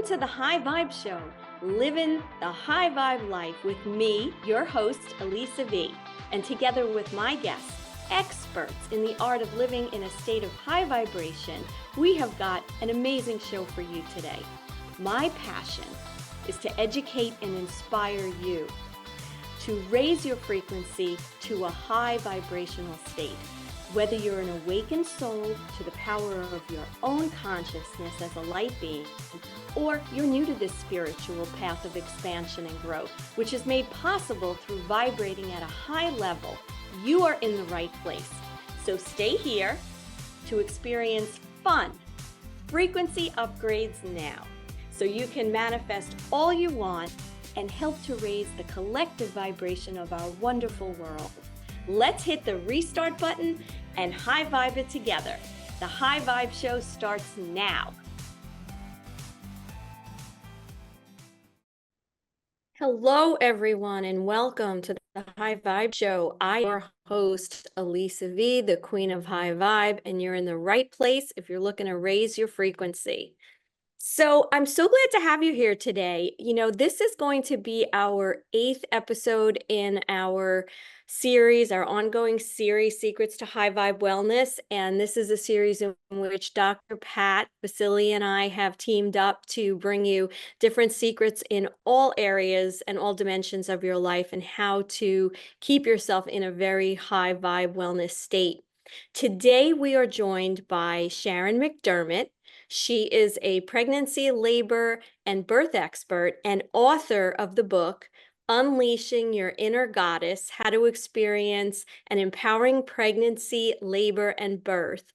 to the High Vibe Show, living the high vibe life with me, your host, Elisa V, and together with my guests, experts in the art of living in a state of high vibration, we have got an amazing show for you today. My passion is to educate and inspire you to raise your frequency to a high vibrational state. Whether you're an awakened soul to the power of your own consciousness as a light being, or you're new to this spiritual path of expansion and growth, which is made possible through vibrating at a high level, you are in the right place. So stay here to experience fun, frequency upgrades now, so you can manifest all you want and help to raise the collective vibration of our wonderful world. Let's hit the restart button and high vibe it together. The High Vibe Show starts now. Hello, everyone, and welcome to the High Vibe Show. I'm your host, Elisa V, the Queen of High Vibe, and you're in the right place if you're looking to raise your frequency. So I'm so glad to have you here today. You know, this is going to be our 8th episode in our series, our ongoing series, Secrets to High Vibe Wellness. And this is a series in which Dr. Pat Baccili and I have teamed up to bring you different secrets in all areas and all dimensions of your life and how to keep yourself in a very high vibe wellness state. Today, we are joined by Sharon McDermott. She is a pregnancy, labor, and birth expert and author of the book, Unleashing Your Inner Goddess, How to Experience an Empowering Pregnancy, Labor, and Birth.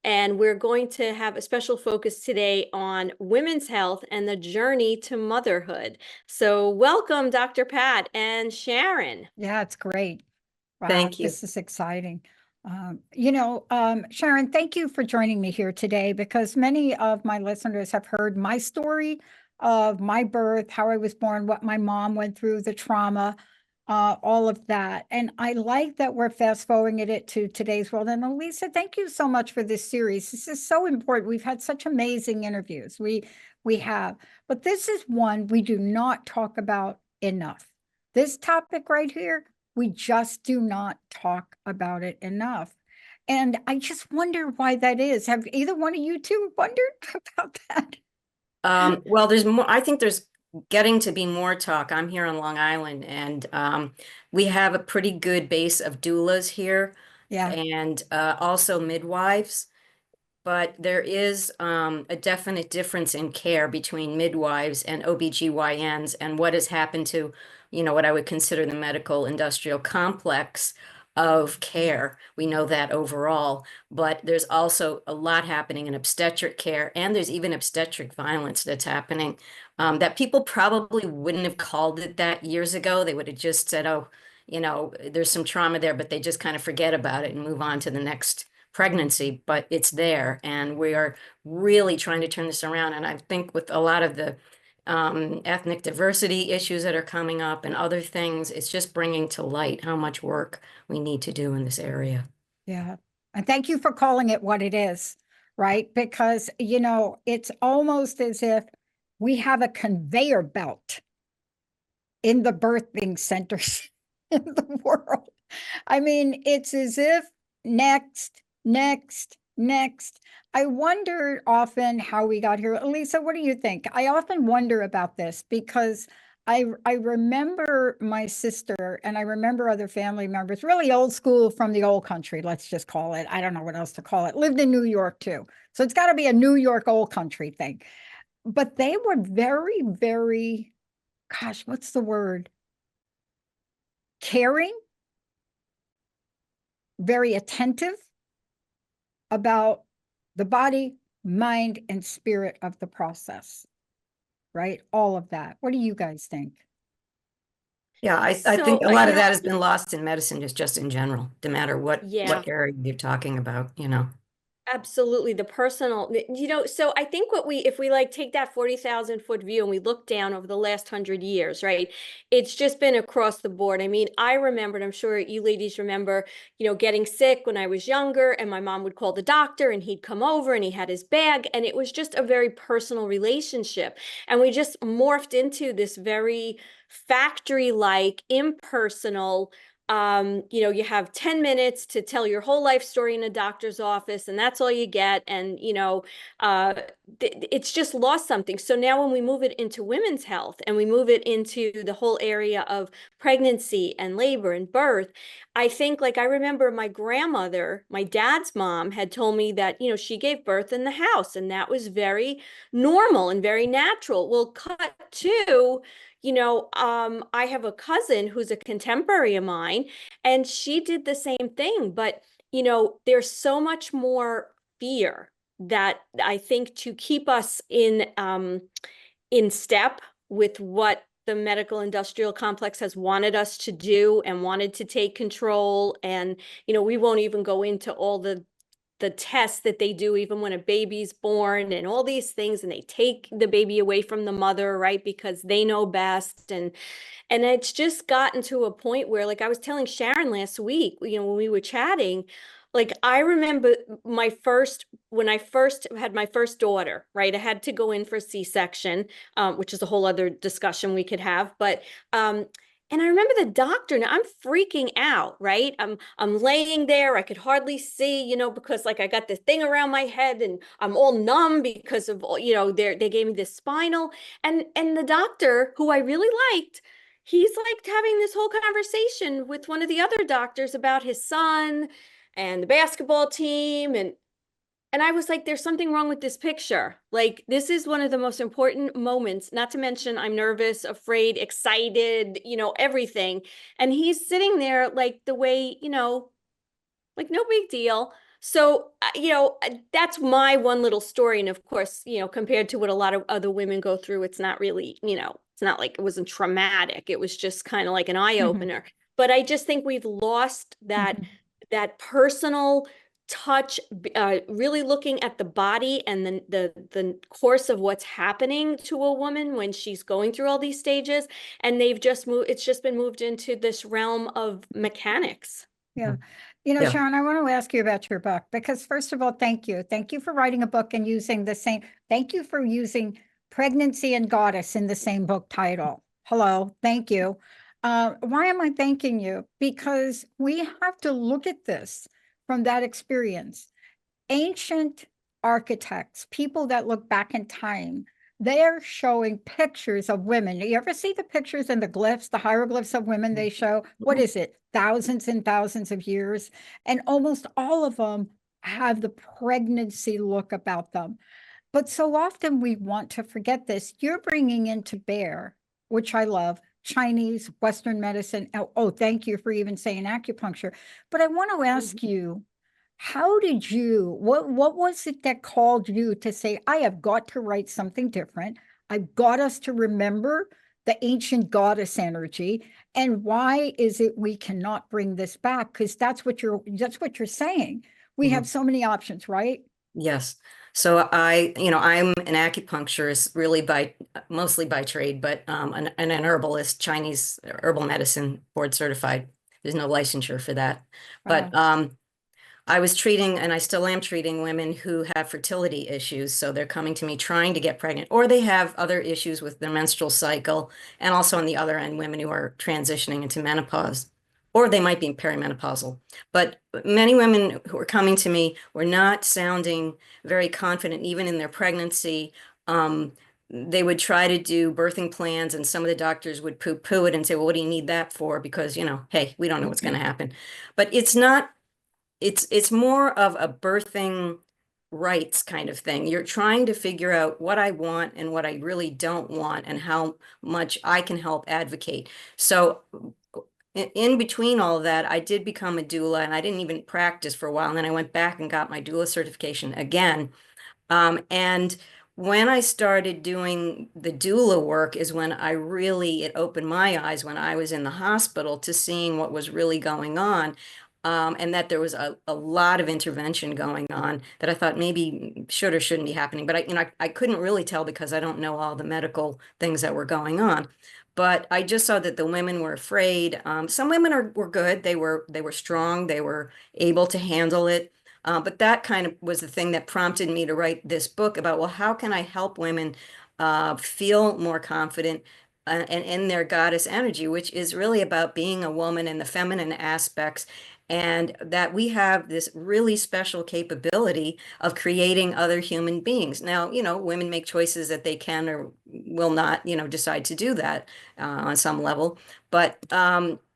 And we're going to have a special focus today on women's health and the journey to motherhood. So welcome, Dr. Pat and Sharon. Yeah, it's great. Wow, Thank you. this is exciting. Sharon, thank you for joining me here today because many of my listeners have heard my story of my birth, how I was born, what my mom went through, the trauma, all of that. And I like that we're fast forwarding it to today's world. And Elisa, thank you so much for this series. This is so important. We've had such amazing interviews. We have, but this is one we do not talk about enough. This topic right here, we just do not talk about it enough. And I just wonder why that is. Have either one of you two wondered about that? Well, there's more. I think there's getting to be more talk. I'm here on Long Island, and we have a pretty good base of doulas here, Yeah. and also midwives. But there is a definite difference in care between midwives and OBGYNs and what has happened to, what I would consider the medical industrial complex of care. We know that overall, but there's also a lot happening in obstetric care, and there's even obstetric violence that's happening that people probably wouldn't have called it that years ago. They would have just said, oh, there's some trauma there, but they just kind of forget about it and move on to the next pregnancy, but it's there, and we are really trying to turn this around. And I think with a lot of the ethnic diversity issues that are coming up and other things, it's just bringing to light how much work we need to do in this area. Yeah. And thank you for calling it what it is, right? Because, it's almost as if we have a conveyor belt in the birthing centers in the world. I mean, it's as if next. I wonder often how we got here. Elisa, what do you think? I often wonder about this because I remember my sister and I remember other family members, really old school from the old country, let's just call it. I don't know what else to call it. Lived in New York too. So it's got to be a New York old country thing. But they were very, very, gosh, what's the word? Caring, very attentive about the body, mind, and spirit of the process, right? All of that. What do you guys think? Yeah, I think a lot of that has been lost in medicine, just in general, no matter what area you're talking about, Absolutely, the personal, so I think if we like take that 40,000 foot view and we look down over the last 100 years, right? It's just been across the board. I mean, I remembered, I'm sure you ladies remember, getting sick when I was younger, and my mom would call the doctor and he'd come over and he had his bag, and it was just a very personal relationship. And we just morphed into this very factory-like, impersonal, you have 10 minutes to tell your whole life story in a doctor's office, and that's all you get. And, it's just lost something. So now when we move it into women's health and we move it into the whole area of pregnancy and labor and birth, I think, like, I remember my grandmother, my dad's mom, had told me that, she gave birth in the house, and that was very normal and very natural. Well, cut to, I have a cousin who's a contemporary of mine, and she did the same thing. But, there's so much more fear that I think, to keep us in step with what the medical industrial complex has wanted us to do and wanted to take control. And, we won't even go into all the tests that they do even when a baby's born and all these things, and they take the baby away from the mother, right? Because they know best. And it's just gotten to a point where, like I was telling Sharon last week, when we were chatting, like, I remember when I first had my first daughter, right? I had to go in for a C-section, which is a whole other discussion we could have. But, and I remember the doctor, now I'm freaking out, right? I'm laying there, I could hardly see, because, like, I got this thing around my head and I'm all numb because of, they gave me this spinal. And the doctor, who I really liked, he's like having this whole conversation with one of the other doctors about his son and the basketball team. And I was like, there's something wrong with this picture. Like, this is one of the most important moments, not to mention I'm nervous, afraid, excited, everything. And he's sitting there like the way, like, no big deal. So, that's my one little story. And of course, compared to what a lot of other women go through, it's not really, it's not like it wasn't traumatic. It was just kind of like an eye opener. But I just think we've lost that personal touch, really looking at the body and the course of what's happening to a woman when she's going through all these stages. And it's just been moved into this realm of mechanics. Yeah. Yeah. Sharon, I want to ask you about your book because, first of all, thank you. Thank you for writing a book and using thank you for using pregnancy and goddess in the same book title. Hello. Thank you. Why am I thanking you? Because we have to look at this from that experience. Ancient architects, people that look back in time, they're showing pictures of women. You ever see the pictures and the glyphs, the hieroglyphs of women they show? What is it? Thousands and thousands of years. And almost all of them have the pregnancy look about them. But so often we want to forget this. You're bringing into bear, which I love, Chinese, Western medicine. Oh, thank you for even saying acupuncture. But I want to ask you, how did what was it that called you to say, I have got to write something different? I've got us to remember the ancient goddess energy. And why is it we cannot bring this back? Because that's what you're saying. We have so many options, right? Yes. So I'm an acupuncturist, really mostly by trade, but an herbalist, Chinese herbal medicine board certified. There's no licensure for that. But I was treating, and I still am treating, women who have fertility issues. So they're coming to me trying to get pregnant, or they have other issues with their menstrual cycle. And also on the other end, women who are transitioning into menopause, or they might be perimenopausal. But many women who are coming to me were not sounding very confident, even in their pregnancy. They would try to do birthing plans, and some of the doctors would poo-poo it and say, well, what do you need that for? Because, hey, we don't know what's going to happen. But it's not. It's more of a birthing rights kind of thing. You're trying to figure out what I want and what I really don't want and how much I can help advocate. So in between all of that, I did become a doula, and I didn't even practice for a while. And then I went back and got my doula certification again. And when I started doing the doula work is when it opened my eyes when I was in the hospital to seeing what was really going on. and that there was a lot of intervention going on that I thought maybe should or shouldn't be happening. But I couldn't really tell because I don't know all the medical things that were going on. But I just saw that the women were afraid. Some women were good. They were strong. They were able to handle it. But that kind of was the thing that prompted me to write this book about, well, how can I help women feel more confident and in their goddess energy, which is really about being a woman and the feminine aspects, and that we have this really special capability of creating other human beings. Now, women make choices that they can or will not, decide to do that on some level, but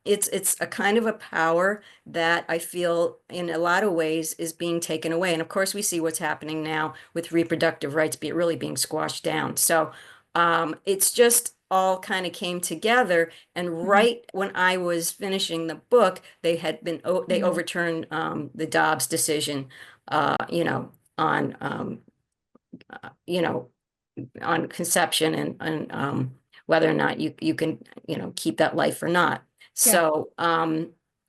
it's a kind of a power that I feel in a lot of ways is being taken away. And of course, we see what's happening now with reproductive rights really being squashed down. So it's just all kind of came together. And right when I was finishing the book, they overturned the Dobbs decision, on you know on conception and whether or not you can keep that life or not. Yeah. So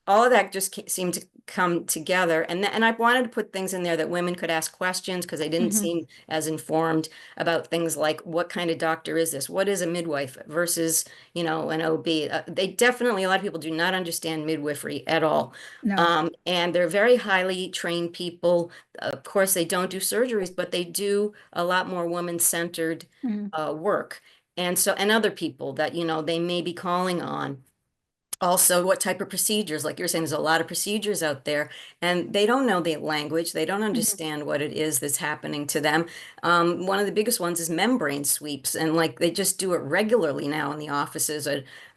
all of that just seemed to come together, and I wanted to put things in there that women could ask questions because they didn't seem as informed about things like, what kind of doctor is this? What is a midwife versus an OB? They definitely, a lot of people do not understand midwifery at all. No. And they're very highly trained people. Of course, they don't do surgeries, but they do a lot more woman-centered Mm. work. And other people that, they may be calling on. Also, what type of procedures, like you're saying, there's a lot of procedures out there, and they don't know the language. They don't understand what it is that's happening to them. One of the biggest ones is membrane sweeps, and like they just do it regularly now in the offices,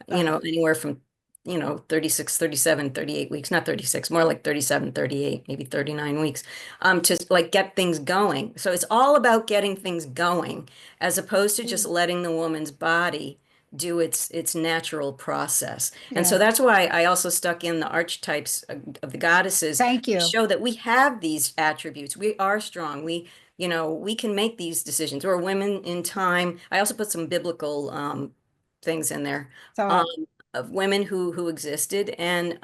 anywhere from 36, 37, 38 weeks, not 36, more like 37, 38, maybe 39 weeks, to like get things going. So it's all about getting things going as opposed to just letting the woman's body do its natural process. And so Yeah. that's why I also stuck in the archetypes of the goddesses Thank to you. show that we have these attributes. We are strong. We can make these decisions. We're women in time. I also put some biblical things in there. Um, So, of women who existed and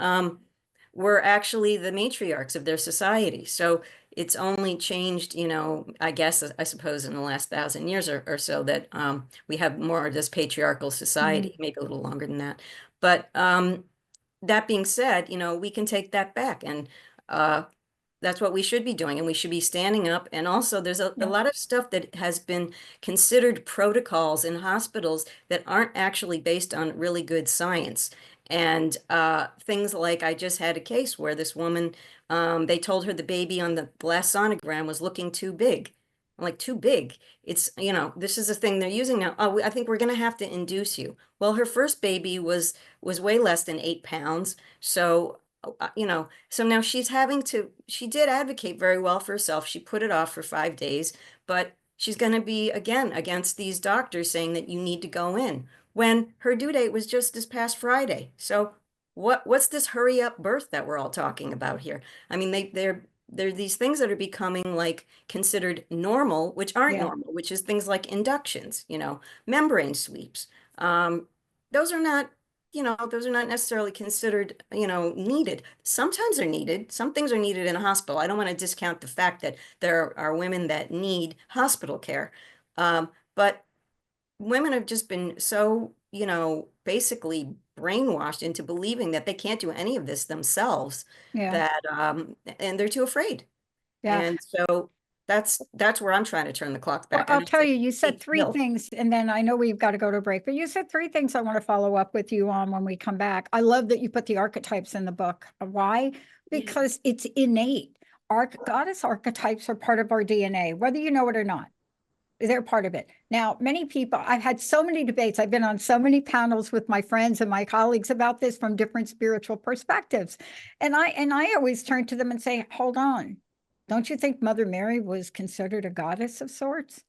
were actually the matriarchs of their society. So it's only changed, I guess, I suppose, in the last 1,000 years or so that we have more of this patriarchal society, maybe a little longer than that. But that being said, we can take that back, and uh, that's what we should be doing, and we should be standing up. And also, there's a yeah. lot of stuff that has been considered protocols in hospitals that aren't actually based on really good science. And things like, I just had a case where this woman, they told her the baby on the last sonogram was looking too big. I'm like, too big. It's, this is a thing they're using now. Oh, I think we're going to have to induce you. Well, her first baby was way less than 8 pounds. So, so now she did advocate very well for herself. She put it off for 5 days, but she's going to be again against these doctors saying that you need to go in when her due date was just this past Friday. So what's this hurry up birth that we're all talking about here? I mean, they're these things that are becoming like considered normal, which aren't Yeah. normal, which is things like inductions, membrane sweeps. Um, those are not those are not necessarily considered, needed. Sometimes they're needed. Some things are needed in a hospital. I don't want to discount the fact that there are women that need hospital care. But women have just been so, basically brainwashed into believing that they can't do any of this themselves, Yeah. that, and they're too afraid. Yeah. And so that's where I'm trying to turn the clock Well, back. I I'll know it's tell a you, you said big three deal. things, and then I know we've got to go to a break, but you said three things I want to follow up with you on when we come back. I love that you put the archetypes in the book. Why? Yeah. Because it's innate. Goddess archetypes are part of our DNA, whether you know it or not. They're part of it. Now, many people, I've had so many debates. I've been on so many panels with my friends and my colleagues about this from different spiritual perspectives. And I always turn to them and say, hold on. Don't you think Mother Mary was considered a goddess of sorts?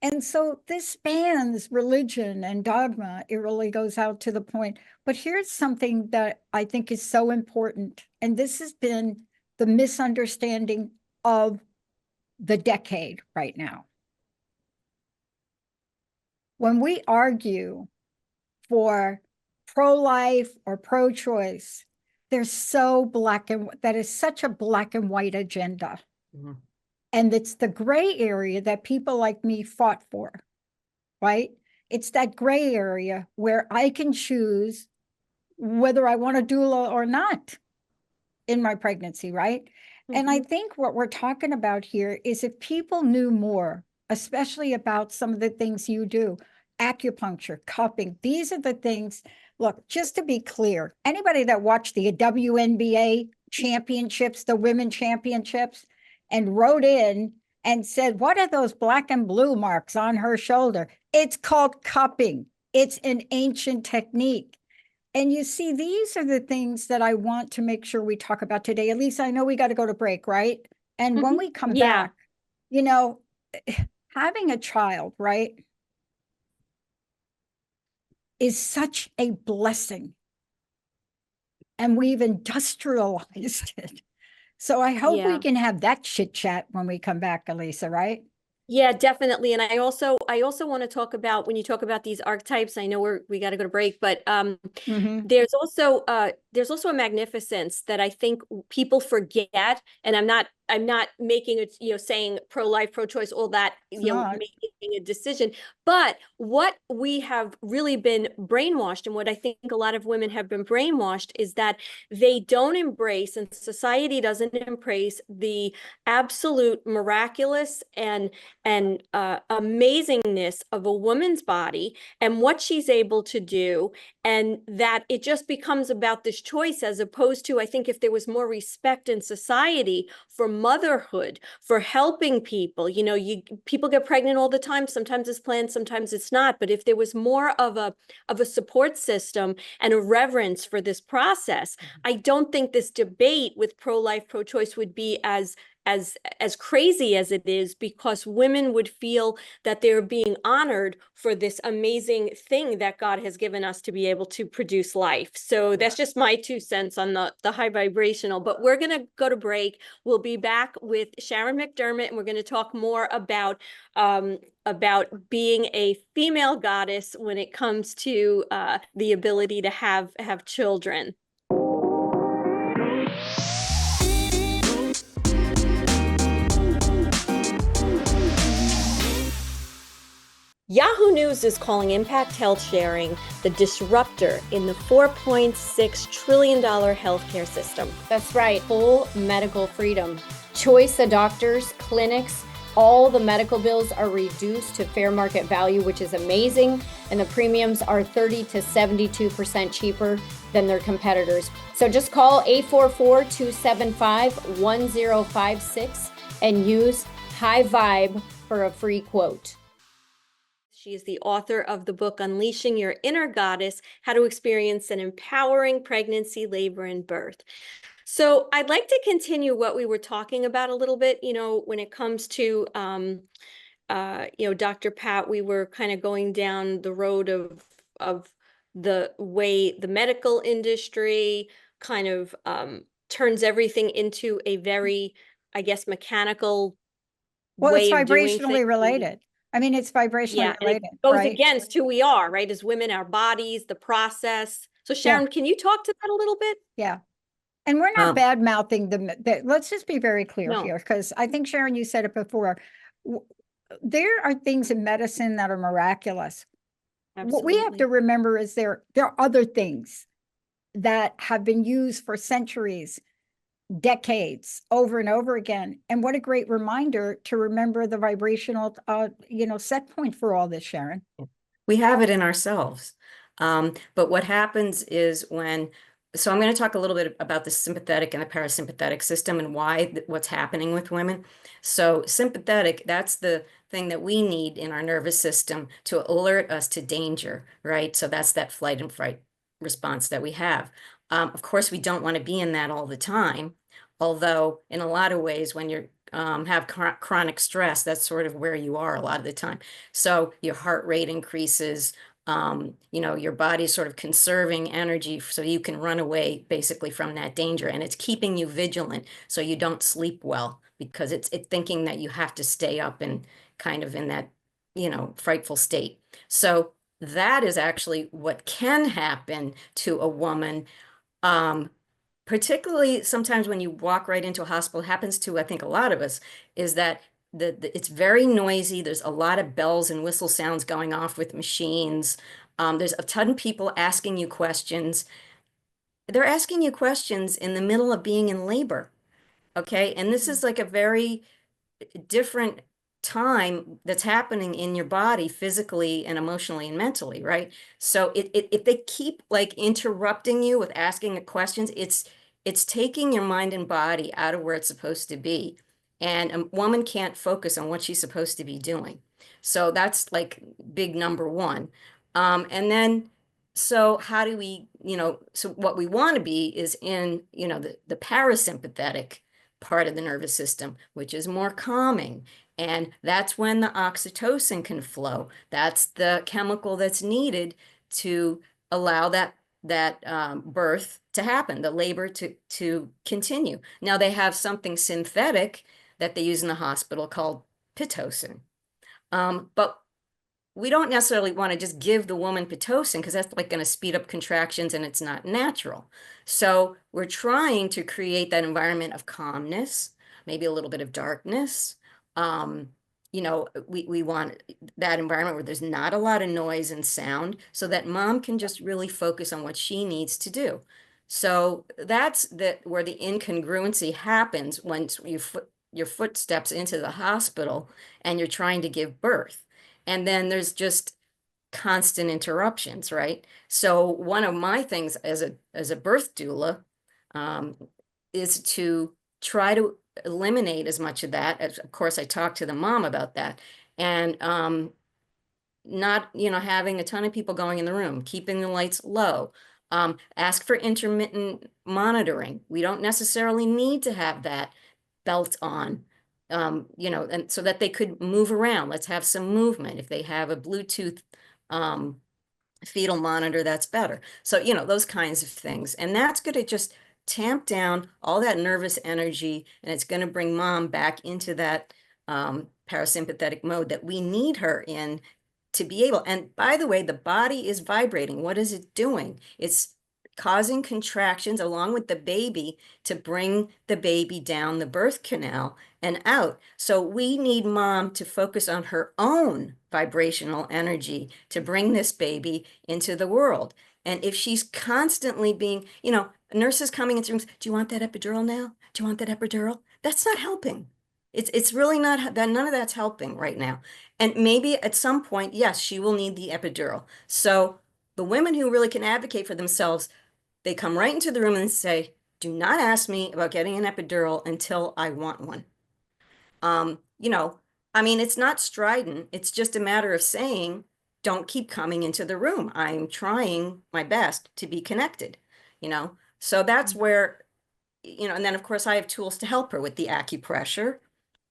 And so this spans religion and dogma. It really goes out to the point. But here's something that I think is so important. And this has been the misunderstanding of the decade right now. When we argue for pro-life or pro-choice, they're so black and that is such a black and white agenda. Mhm. And it's the gray area that people like me fought for, right? It's that gray area where I can choose whether I want a doula or not in my pregnancy, right? And I Mhm. think what we're talking about here is if people knew more, especially about some of the things you do, acupuncture, cupping, these are the things. Look, just to be clear, anybody that watched the WNBA championships, the women championships, and wrote in and said, what are those black and blue marks on her shoulder? It's called cupping. It's an ancient technique. And you see, these are the things that I want to make sure we talk about today. Elisa, I know we got to go to break, right? And when Mhm. we come Yeah. back, you know, having a child, right, is such a blessing. And we've industrialized it. So I hope we Yeah. can have that chit chat when we come back, Elisa, right? Yeah, definitely. And I also want to talk about when you talk about these archetypes, I know we got to go to break, but Mm-hmm. there's also a magnificence that I think people forget. And I'm not making it, saying pro-life, pro-choice, all that, It's not. making a decision. But what we have really been brainwashed, and what I think a lot of women have been brainwashed, is that they don't embrace, and society doesn't embrace, the absolute miraculous and amazingness of a woman's body and what she's able to do, and that it just becomes about this choice, as opposed to, I think, if there was more respect in society for motherhood, for helping people. People get pregnant all the time. Sometimes it's planned, sometimes it's not. But if there was more of a support system and a reverence for this process, I don't think this debate with pro-life, pro-choice would be as crazy as it is, because women would feel that they're being honored for this amazing thing that God has given us to be able to produce life. So that's just my 2 cents on the high vibrational. But we're going to go to break. We'll be back with Sharon McDermott, and we're going to talk more about being a female goddess when it comes to the ability to have children. Yahoo News is calling Impact Health Sharing the disruptor in the $4.6 trillion healthcare system. That's right, full medical freedom. Choice of doctors, clinics, all the medical bills are reduced to fair market value, which is amazing. And the premiums are 30 to 72% cheaper than their competitors. So just call 844-275-1056 and use High Vibe for a free quote. She is the author of the book Unleashing Your Inner Goddess: How to Experience an Empowering Pregnancy, Labor, and Birth. So I'd like to continue what we were talking about a little bit, when it comes to, Dr. Pat. We were kind of going down the road of the way the medical industry kind of turns everything into a very, I guess, mechanical Well, it's way of doing things. vibrationally related. I mean, it's vibrationally Yeah, and it related, goes right? against who we are, right? As women, our bodies, the process. So Yeah, Sharon, can you talk to that a little bit? yeah. And we're not Um, bad mouthing let's just be very clear No, here, because I think, Sharon, you said it before. W- There are things in medicine that are miraculous. What we have to absolutely. remember is there are other things that have been used for centuries, decades, over and over again. And what a great reminder to remember the vibrational, set point for all this, Sharon. we have it in ourselves. But what happens is so I'm going to talk a little bit about the sympathetic and the parasympathetic system and what's happening with women. So sympathetic, that's the thing that we need in our nervous system to alert us to danger, right? So that's that flight and fright response that we have. Of course, we don't want to be in that all the time, although in a lot of ways, when you have chronic stress, that's sort of where you are a lot of the time. So your heart rate increases, your body's sort of conserving energy so you can run away basically from that danger. And it's keeping you vigilant so you don't sleep well, because it's thinking that you have to stay up and kind of in that, frightful state. So that is actually what can happen to a woman. Um, particularly sometimes when you walk right into a hospital, happens to, I think, a lot of us, is that it's very noisy. There's a lot of bells and whistle sounds going off with machines. There's a ton of people asking you questions. They're asking you questions in the middle of being in labor. Okay. And this is like a very different time that's happening in your body physically and emotionally and mentally, right? So if they keep like interrupting you with asking questions, it's taking your mind and body out of where it's supposed to be. And a woman can't focus on what she's supposed to be doing. So that's like big number one. And then so how do we, so what we want to be is in, the parasympathetic part of the nervous system, which is more calming. And that's when the oxytocin can flow. That's the chemical that's needed to allow that birth to happen, the labor to continue. Now they have something synthetic that they use in the hospital called Pitocin. But we don't necessarily want to just give the woman Pitocin because that's like going to speed up contractions and it's not natural. So we're trying to create that environment of calmness, maybe a little bit of darkness. We want that environment where there's not a lot of noise and sound so that mom can just really focus on what she needs to do. So that's where the incongruency happens when your foot steps into the hospital and you're trying to give birth. And then there's just constant interruptions, right? So one of my things as a birth doula is to try to eliminate as much of that. As, of course, I talk to the mom about that. And not, having a ton of people going in the room, keeping the lights low. Ask for intermittent monitoring. We don't necessarily need to have that belt on. And so that they could move around. Let's have some movement. If they have a Bluetooth fetal monitor, that's better. So, those kinds of things. And that's going to just tamp down all that nervous energy, and it's going to bring mom back into that parasympathetic mode that we need her in to be able. And by the way, the body is vibrating. What is it doing? It's causing contractions along with the baby to bring the baby down the birth canal and out. So we need mom to focus on her own vibrational energy to bring this baby into the world. And if she's constantly being, nurses coming into rooms, do you want that epidural now? Do you want that epidural? That's not helping. It's really not that, none of that's helping right now. And maybe at some point, yes, she will need the epidural. So the women who really can advocate for themselves, they come right into the room and say, do not ask me about getting an epidural until I want one. It's not strident. It's just a matter of saying, don't keep coming into the room. I'm trying my best to be connected, So that's where, and then of course I have tools to help her with the acupressure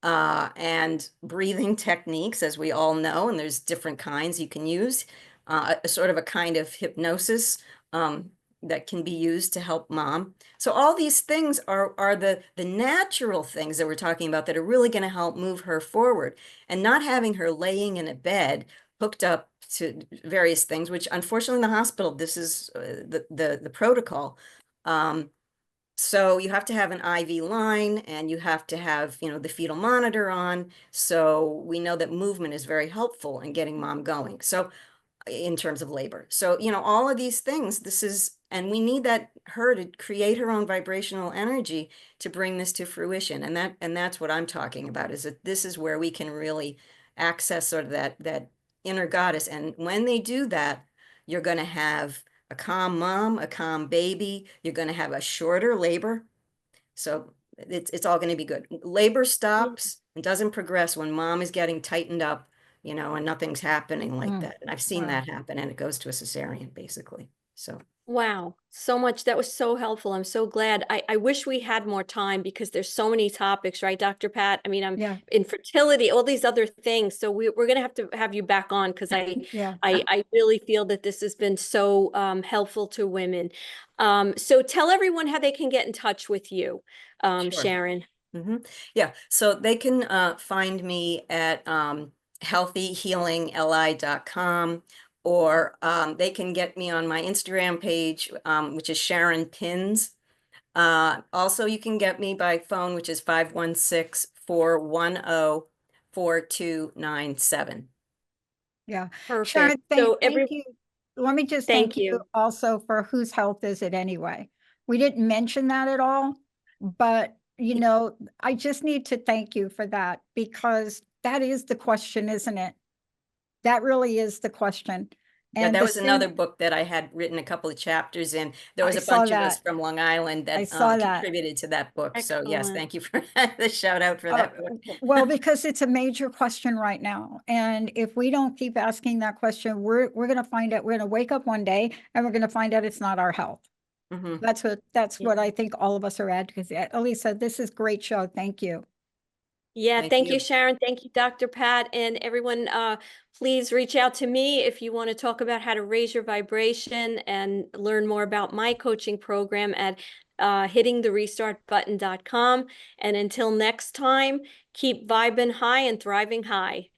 and breathing techniques, as we all know, and there's different kinds you can use, a sort of a kind of hypnosis that can be used to help mom. So all these things are the natural things that we're talking about that are really going to help move her forward, and not having her laying in a bed hooked up to various things, which unfortunately in the hospital, this is the protocol. So you have to have an IV line and you have to have, the fetal monitor on. So we know that movement is very helpful in getting mom going. So in terms of labor. So, all of these things, and we need her to create her own vibrational energy to bring this to fruition. And that's what I'm talking about, is that this is where we can really access sort of that inner goddess. And when they do that, you're going to have a calm mom, a calm baby. You're going to have a shorter labor. So it's all going to be good. Labor stops and doesn't progress when mom is getting tightened up, and nothing's happening like that. And I've seen Wow. that happen, and it goes to a cesarean basically. So Wow, so much. That was so helpful. I'm so glad. I wish we had more time because there's so many topics, right, Dr. Pat? I mean, I'm Yeah, infertility, all these other things. So we're going to have you back on because yeah. I really feel that this has been so helpful to women. So tell everyone how they can get in touch with you, sure. Sharon. Yeah, so they can find me at healthyhealingli.com, or they can get me on my Instagram page, which is Sharon Pins. Also, you can get me by phone, which is 516-410-4297. Yeah. Perfect. Sharon, So thank you. Let me just Thank thank you you. also for whose health is it anyway? We didn't mention that at all, but you know, I just need to thank you for that because that is the question, isn't it? That really is the question. Yeah, And that the was another sin, book that I had written a couple of chapters in. There was I a saw bunch of us that. from Long Island I that saw that. contributed to that book. So yes, Excellent. thank you for the shout out for that book. Well, because it's a major question right now. And if we don't keep asking that question, we're going to find out, we're going to wake up one day and we're going to find out it's not our health. Mhm. That's Yeah. what I think all of us are advocates. Elisa, this is a great show. Thank you. Yeah, Thank thank you, you. Sharon. Thank you, Dr. Pat. And everyone, please reach out to me if you want to talk about how to raise your vibration and learn more about my coaching program at hittingtherestartbutton.com. And until next time, keep vibing high and thriving high.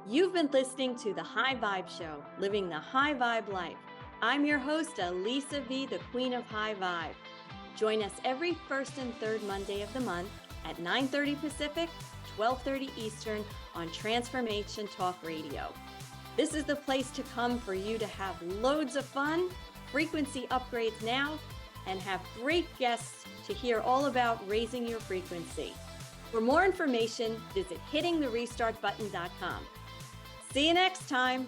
You've been listening to The High Vibe Show, living the high vibe life. I'm your host, Elisa V, the Queen of High Vibe. Join us every first and third Monday of the month at 9:30 Pacific, 12:30 Eastern on Transformation Talk Radio. This is the place to come for you to have loads of fun, frequency upgrades now, and have great guests to hear all about raising your frequency. For more information, visit hittingtherestartbutton.com. See you next time.